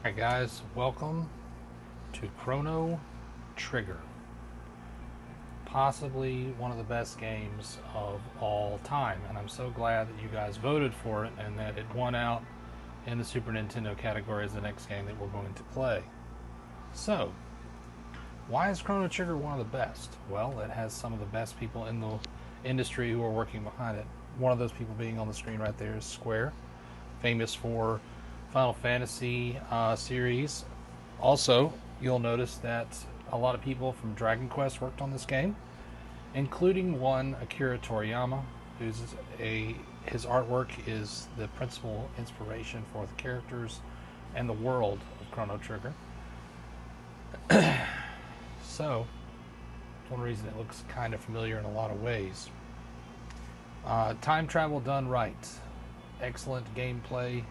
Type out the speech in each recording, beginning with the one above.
Alright guys, welcome to Chrono Trigger. Possibly one of the best games of all time, and I'm so glad that you guys voted for it and that it won out in the Super Nintendo category as the next game that we're going to play. So, why is Chrono Trigger one of the best? Well, it has some of the best people in the industry who are working behind it. One of those people being on the screen right there is Square, famous for Final Fantasy series. Also, you'll notice that a lot of people from Dragon Quest worked on this game, including one Akira Toriyama, his artwork is the principal inspiration for the characters and the world of Chrono Trigger. So, one reason it looks kind of familiar in a lot of ways. Time travel done right, excellent gameplay,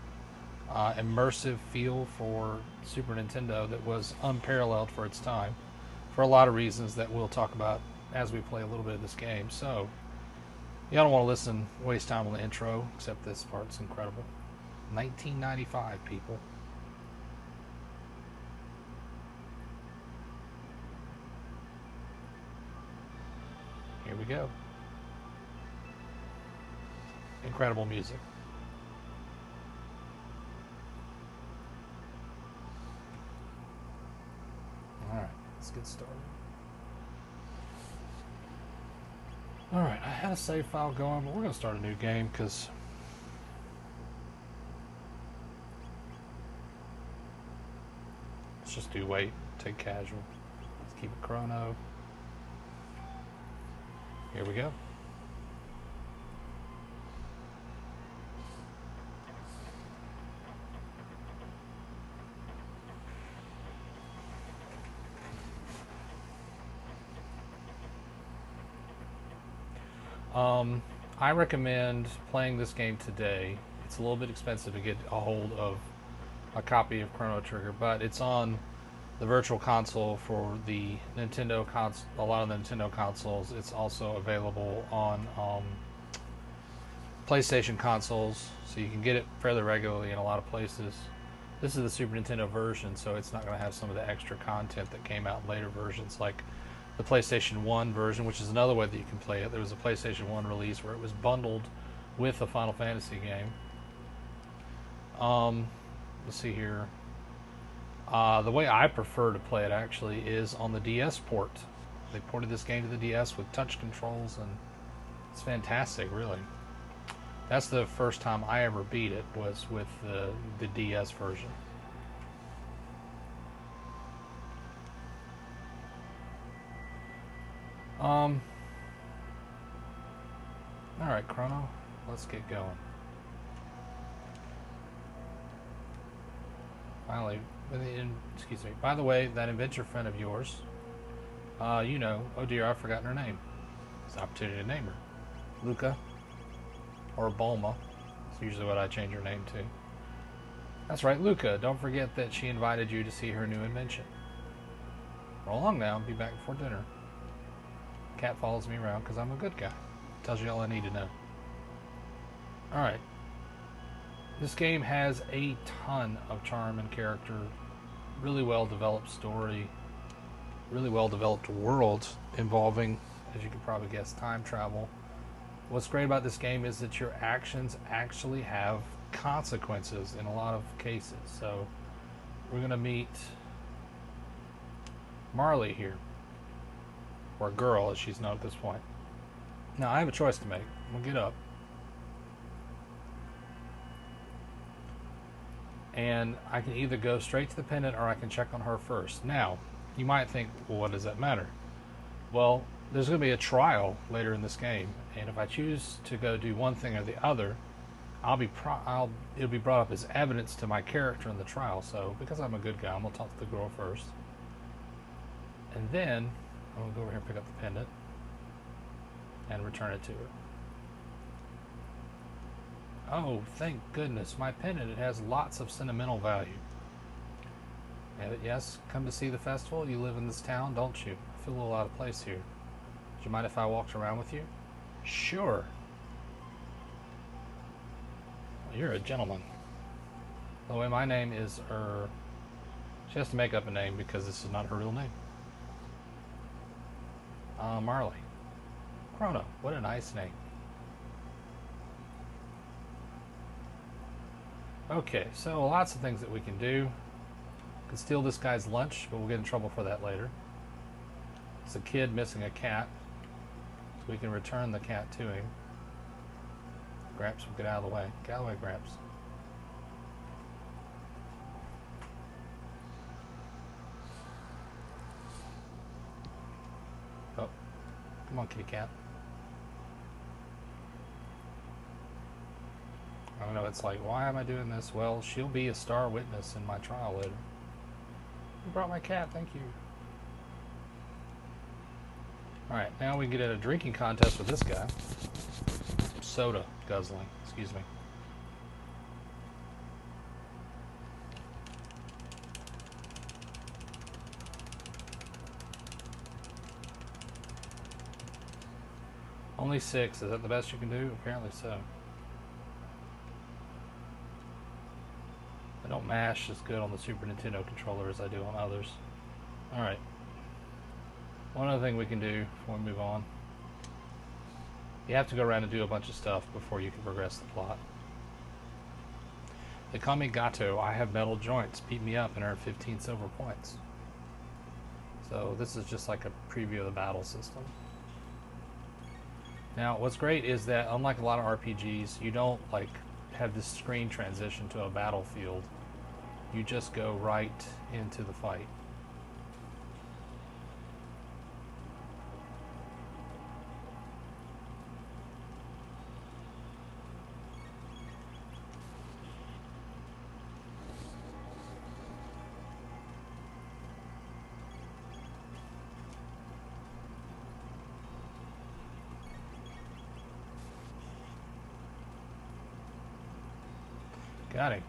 immersive feel for Super Nintendo that was unparalleled for its time for a lot of reasons that we'll talk about as we play a little bit of this game. So, y'all don't want to waste time on the intro, except this part's incredible. 1995, people. Here we go. Incredible music. Alright, let's get started. Alright, I had a save file going, but we're going to start a new game because let's just do wait, take casual. Let's keep it chrono. Here we go. I recommend playing this game today. It's a little bit expensive to get a hold of a copy of Chrono Trigger, but it's on the virtual console for the Nintendo console. A lot of the Nintendo consoles. It's also available on PlayStation consoles, so you can get it fairly regularly in a lot of places. This is the Super Nintendo version, so it's not going to have some of the extra content that came out in later versions, like the PlayStation 1 version, which is another way that you can play it. There was a PlayStation 1 release where it was bundled with a Final Fantasy game. Let's see here. The way I prefer to play it actually is on the DS port. They ported this game to the DS with touch controls, and it's fantastic, really. That's the first time I ever beat it, was with the DS version. Alright, Chrono, let's get going. Finally, excuse me. By the way, that adventure friend of yours, oh dear, I've forgotten her name. It's an opportunity to name her. Luca, or Bulma. It's usually what I change her name to. That's right, Luca. Don't forget that she invited you to see her new invention. Roll along now, be back before dinner. Cat follows me around because I'm a good guy. Tells you all I need to know. Alright. This game has a ton of charm and character. Really well developed story. Really well developed world involving, as you can probably guess, time travel. What's great about this game is that your actions actually have consequences in a lot of cases. So we're going to meet Marley here, or girl as she's known at this point. Now I have a choice to make. I'm going to get up. And I can either go straight to the pendant or I can check on her first. Now, you might think, well, what does that matter? Well, there's going to be a trial later in this game, and if I choose to go do one thing or the other, it'll be brought up as evidence to my character in the trial. So, because I'm a good guy, I'm going to talk to the girl first. And then, I'm going to go over here and pick up the pendant and return it to her. Oh, thank goodness, my pendant, it has lots of sentimental value. And yes, come to see the festival? You live in this town, don't you? I feel a little out of place here. Would you mind if I walked around with you? Sure. Well, you're a gentleman. By the way, my name is She has to make up a name because this is not her real name. Marley. Chrono. What a nice name. Okay, so lots of things that we can do. We can steal this guy's lunch, but we'll get in trouble for that later. It's a kid missing a cat, so we can return the cat to him. Gramps will get out of the way. Get out of the way, Gramps. Oh, come on, kitty cat. I don't know, it's like, why am I doing this? Well, she'll be a star witness in my trial later. You brought my cat, thank you. Alright, now we get in a drinking contest with this guy. Soda guzzling, excuse me. Only 6, is that the best you can do? Apparently so. I don't mash as good on the Super Nintendo controller as I do on others. Alright. One other thing we can do before we move on. You have to go around and do a bunch of stuff before you can progress the plot. They call me Gato. I have metal joints. Beat me up and earn 15 silver points. So this is just like a preview of the battle system. Now what's great is that unlike a lot of RPGs, you don't like have this screen transition to a battlefield. You just go right into the fight. Got him.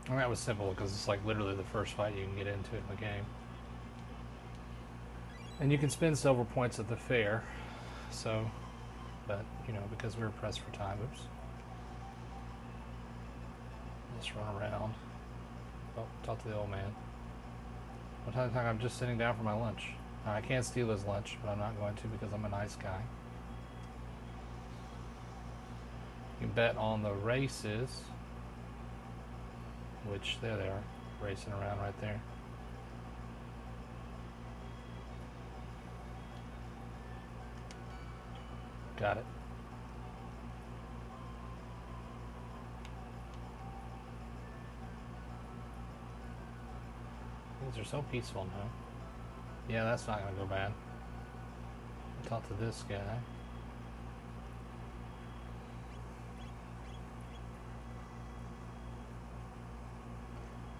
And that was simple because it's like literally the first fight you can get into in the game. And you can spend silver points at the fair. So, but, you know, because we were pressed for time, oops. Let's run around. Oh, talk to the old man. One time I'm just sitting down for my lunch. I can't steal his lunch, but I'm not going to because I'm a nice guy. You can bet on the races, which there they are, racing around right there. Got it. These are so peaceful now. Yeah, that's not gonna go bad. I'll talk to this guy.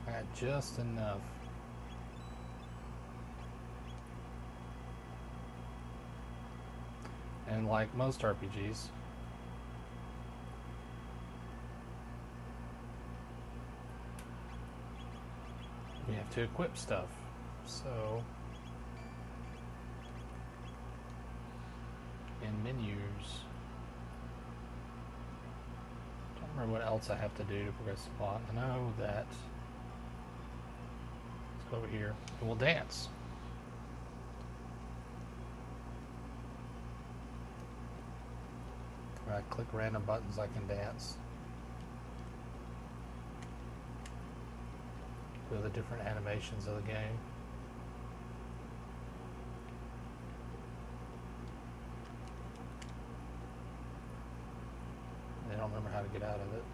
I got just enough. And like most RPGs, we have to equip stuff. So in menus, don't remember what else I have to do to progress the plot. I know that. Let's go over here and we'll dance. When I click random buttons, I can dance. Do the different animations of the game. I don't remember how to get out of it.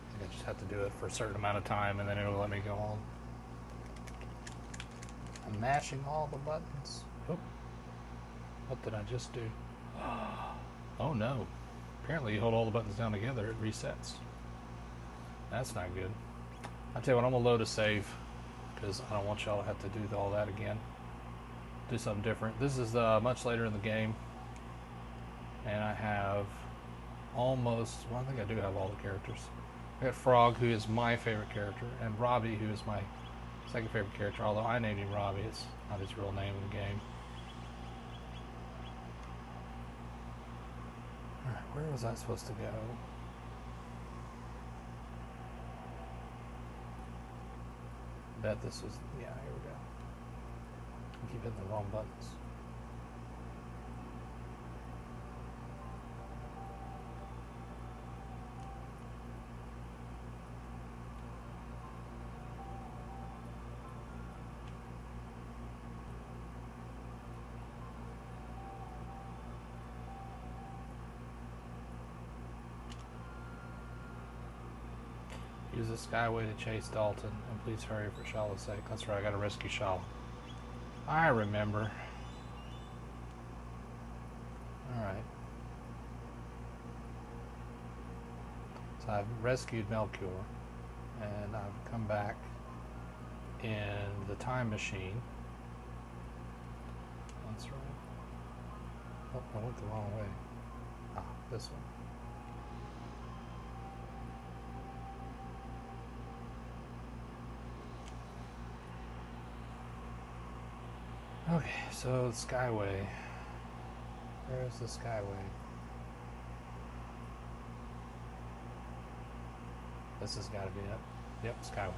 I think I just have to do it for a certain amount of time and then it'll let me go on. I'm mashing all the buttons. Oh, what did I just do? Oh no. Apparently you hold all the buttons down together, it resets. That's not good. I'll tell you what, I'm going to load a save because I don't want y'all to have to do all that again. Do something different. This is much later in the game. And I have almost, well, I think I do have all the characters. We got Frog, who is my favorite character, and Robbie, who is my second favorite character. Although I named him Robbie, it's not his real name in the game. Alright, where was I supposed to go? I bet this was... yeah, here we go. I keep hitting the wrong buttons. Use the Skyway to chase Dalton, and please hurry for Shal's sake. That's right, I gotta rescue Shala. I remember. Alright. So I've rescued Melchior, and I've come back in the time machine. That's right. Oh, I went the wrong way. Ah, this one. Okay, so the Skyway. Where's the Skyway? This has got to be it. Yep, Skyway.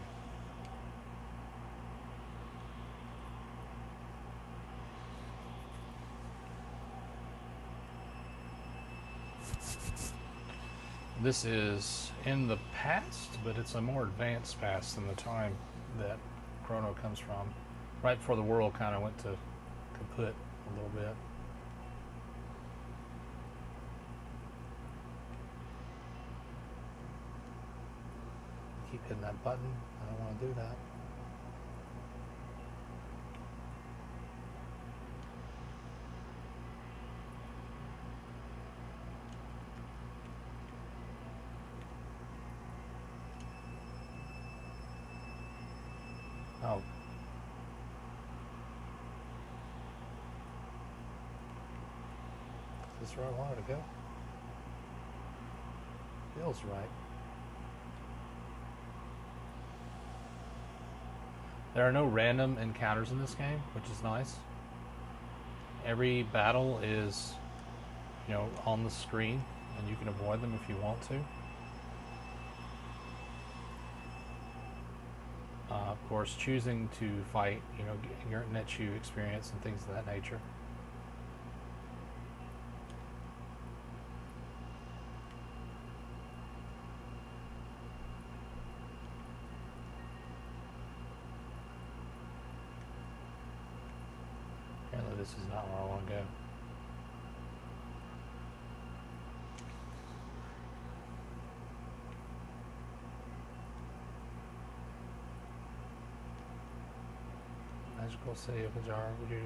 This is in the past, but it's a more advanced past than the time that Chrono comes from. Right before the world kind of went to kaput a little bit. Keep hitting that button. I don't want to do that. Oh. Is this where I wanted to go? Feels right. There are no random encounters in this game, which is nice. Every battle is, you know, on the screen, and you can avoid them if you want to. Of course, choosing to fight, you know, nets you experience and things of that nature. Apparently this is not where I want to go. Magical City of Hajar, would you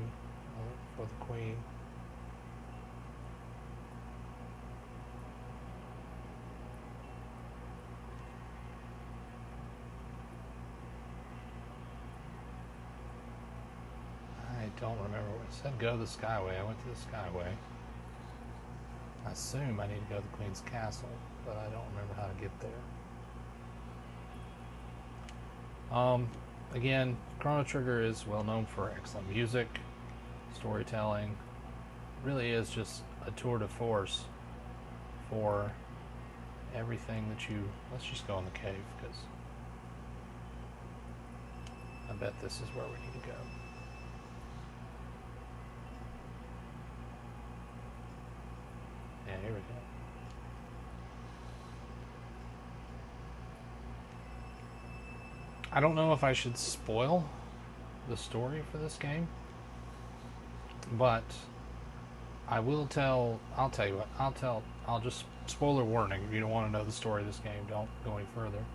for the Queen? I don't remember what it said. Go to the Skyway. I went to the Skyway. I assume I need to go to the Queen's Castle, but I don't remember how to get there. Again, Chrono Trigger is well known for excellent music, storytelling. It really is just a tour de force for everything that you... Let's just go in the cave, because I bet this is where we need to go. Yeah, here we go. I don't know if I should spoil the story for this game, but I'll tell you what, I'll just, spoiler warning, if you don't want to know the story of this game, don't go any further.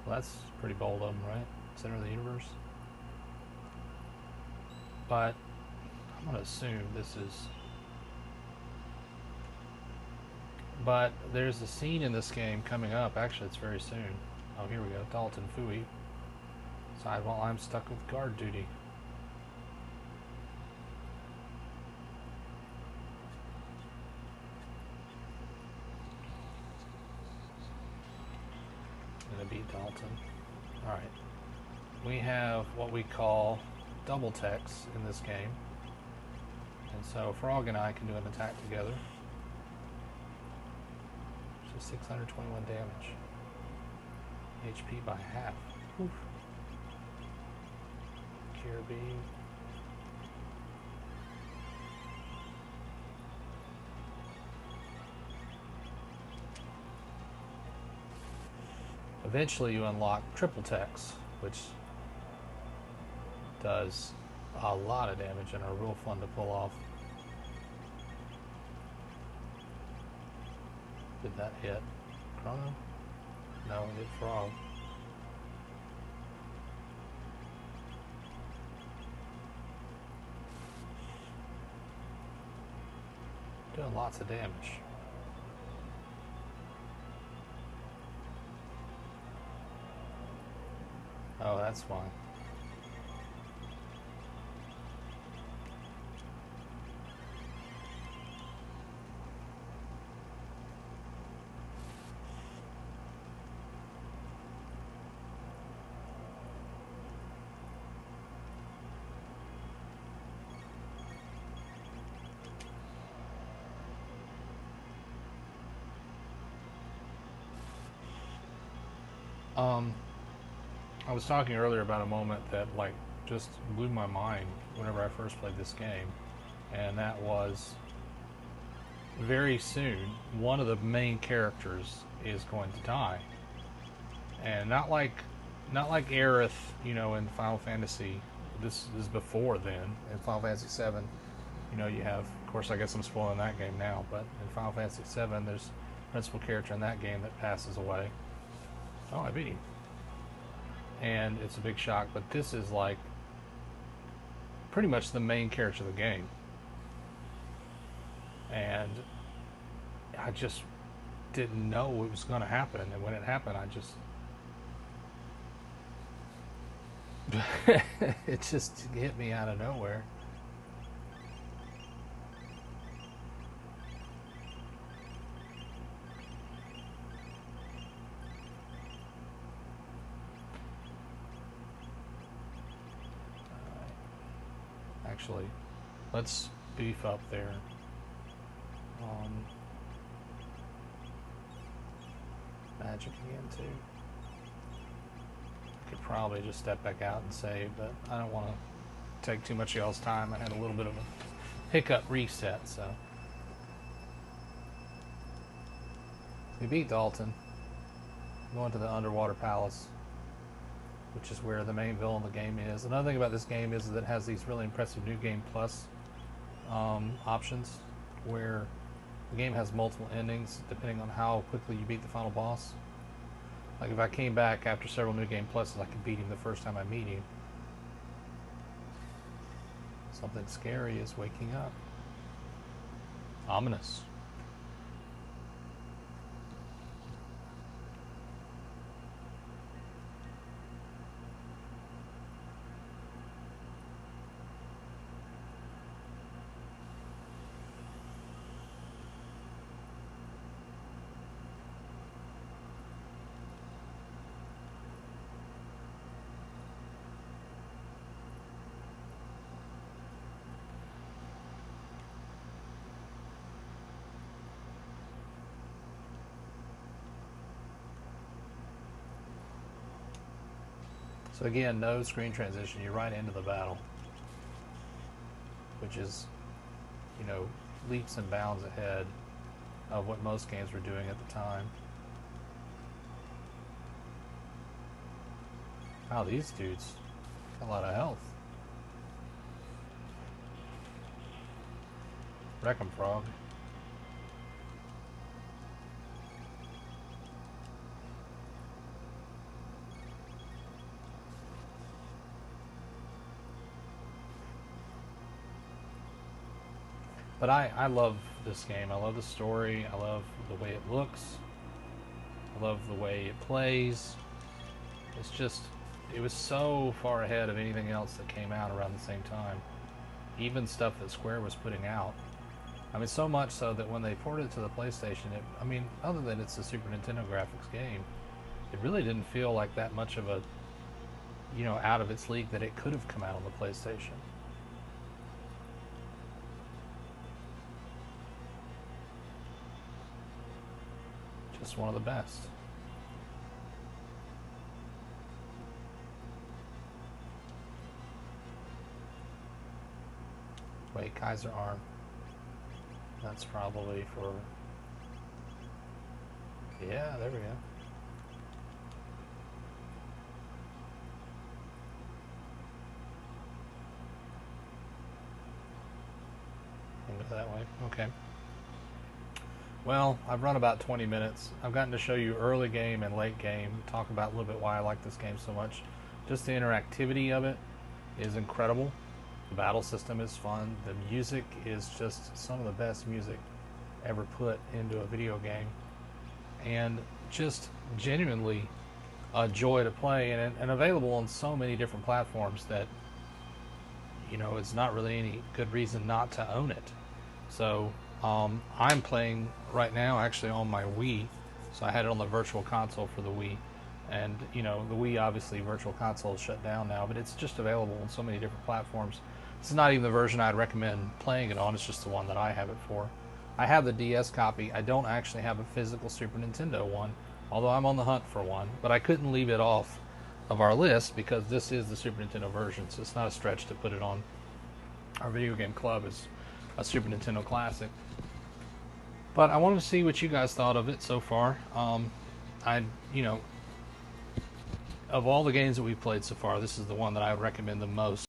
Well, that's pretty bold of them, right? Center of the universe. But I'm going to assume this is... But there's a scene in this game coming up. Actually, it's very soon. Oh, here we go. Dalton Fooey. Side while I'm stuck with guard duty. Gonna beat Dalton. Alright. We have what we call double techs in this game. And so Frog and I can do an attack together. So 621 damage. HP by half. Oof. Cure beam. Eventually you unlock triple techs, which does a lot of damage and are real fun to pull off. Did that hit Chrono? No, it hit Frog. Doing lots of damage. Oh, that's why. I was talking earlier about a moment that like just blew my mind whenever I first played this game, and that was very soon one of the main characters is going to die, and not like Aerith, you know, in Final Fantasy. This is before then. In Final Fantasy VII, you know, you have, of course, I guess I'm spoiling that game now, but in Final Fantasy VII, there's a principal character in that game that passes away. Oh, I beat him. And it's a big shock, but this is like pretty much the main character of the game. And I just didn't know it was going to happen, and when it happened, I just it just hit me out of nowhere. Actually, let's beef up there. Magic again too. I could probably just step back out and save, but I don't want to take too much of y'all's time. I had a little bit of a hiccup reset, so. We beat Dalton. Going to the underwater palace, which is where the main villain of the game is. Another thing about this game is that it has these really impressive New Game Plus options, where the game has multiple endings depending on how quickly you beat the final boss. Like if I came back after several New Game Pluses, I could beat him the first time I meet him. Something scary is waking up. Ominous. So again, no screen transition. You're right into the battle, which is, you know, leaps and bounds ahead of what most games were doing at the time. Wow, these dudes got a lot of health. Wreck 'em, Frog. But I love this game. I love the story. I love the way it looks. I love the way it plays. It's just, it was so far ahead of anything else that came out around the same time. Even stuff that Square was putting out. I mean, so much so that when they ported it to the PlayStation, I mean, other than it's a Super Nintendo graphics game, it really didn't feel like that much of a, out of its league that it could have come out on the PlayStation. Just one of the best. Wait, Kaiser Arm. That's probably for... Yeah, there we go. Go that way. Okay. Well, I've run about 20 minutes. I've gotten to show you early game and late game, talk about a little bit why I like this game so much. Just the interactivity of it is incredible. The battle system is fun. The music is just some of the best music ever put into a video game. And just genuinely a joy to play, and available on so many different platforms that, it's not really any good reason not to own it. So I'm playing right now actually on my Wii, so I had it on the Virtual Console for the Wii, and the Wii, obviously Virtual Console is shut down now, but it's just available on so many different platforms. It's not even the version I'd recommend playing it on, it's just the one that I have it for. I have the DS copy. I don't actually have a physical Super Nintendo one, although I'm on the hunt for one, but I couldn't leave it off of our list because this is the Super Nintendo version, so it's not a stretch to put it on our video game club as a Super Nintendo classic. But I wanted to see what you guys thought of it so far. Of all the games that we've played so far, this is the one that I would recommend the most.